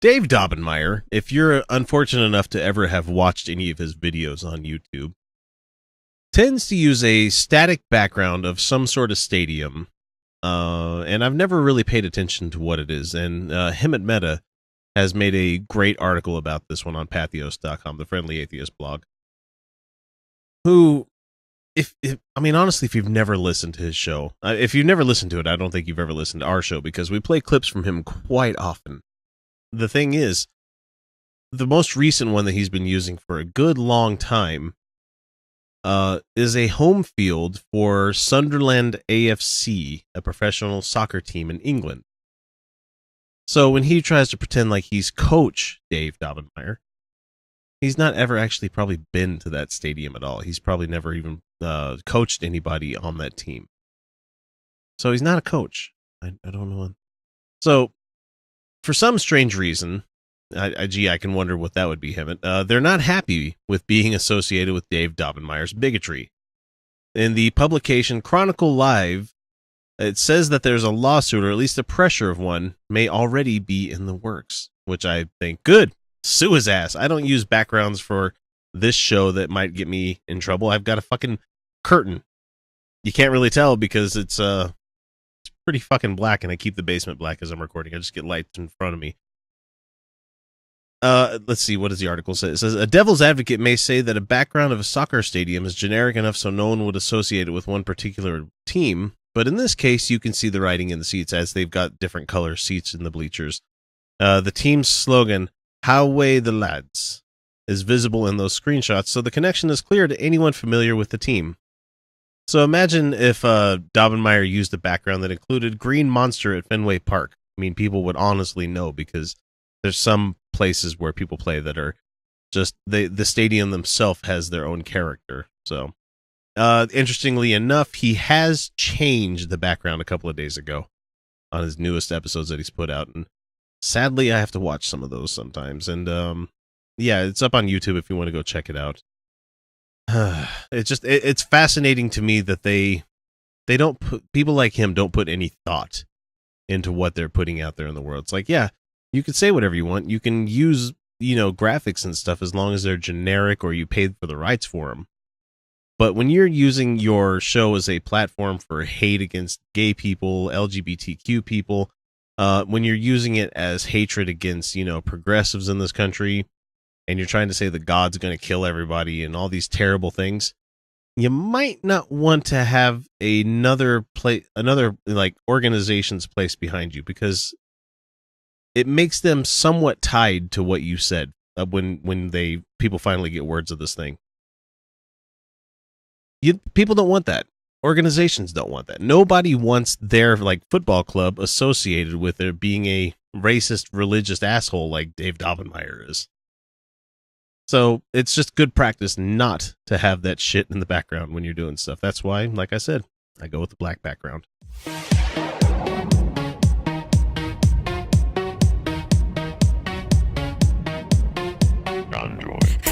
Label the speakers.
Speaker 1: Dave Daubenmire, if you're unfortunate enough to ever have watched any of his videos on YouTube, tends to use a static background of some sort of stadium, and I've never really paid attention to what it is. And him at Meta has made a great article about this one on pathos.com, the friendly atheist blog. Who, honestly, if you've never listened to his show, if you've never listened to it, I don't think you've ever listened to our show because we play clips from him quite often. The thing is, the most recent one that he's been using for a good long time is a home field for Sunderland AFC, a professional soccer team in England. So when he tries to pretend like he's coach Dave Daubenmire, he's not ever actually probably been to that stadium at all. He's probably never even coached anybody on that team. So he's not a coach. I don't know. So for some strange reason, I can wonder what that would be, Hemet. They're not happy with being associated with Dave Daubenmire's bigotry. In the publication Chronicle Live, it says that there's a lawsuit, or at least the pressure of one, may already be in the works, which I think, good. Sue his ass. I don't use backgrounds for this show that might get me in trouble. I've got a fucking curtain. You can't really tell because it's pretty fucking black, and I keep the basement black as I'm recording. I just get lights in front of me. Let's see, what does the article say? It says, a devil's advocate may say that a background of a soccer stadium is generic enough so no one would associate it with one particular team, but in this case, you can see the writing in the seats as they've got different color seats in the bleachers. The team's slogan, "How way the lads," is visible in those screenshots, so the connection is clear to anyone familiar with the team. So imagine if Daubenmire used a background that included Green Monster at Fenway Park. I mean, people would honestly know because there's some places where people play that are just, the stadium themselves has their own character. So, interestingly enough, he has changed the background a couple of days ago on his newest episodes that he's put out. And sadly, I have to watch some of those sometimes. And yeah, it's up on YouTube if you want to go check it out. It's fascinating to me that they don't put, people like him don't put any thought into what they're putting out there in the world. It's like, yeah, you can say whatever you want. You can use, graphics and stuff as long as they're generic or you paid for the rights for them. But when you're using your show as a platform for hate against gay people, LGBTQ people, when you're using it as hatred against, progressives in this country, and you're trying to say that God's going to kill everybody and all these terrible things, you might not want to have another like organization's place behind you, because it makes them somewhat tied to what you said when people finally get words of this thing. People don't want that. Organizations don't want that. Nobody wants their football club associated with there being a racist religious asshole like Dave Daubenmire is. So it's just good practice not to have that shit in the background when you're doing stuff. That's why, like I said, I go with the black background.
Speaker 2: Android.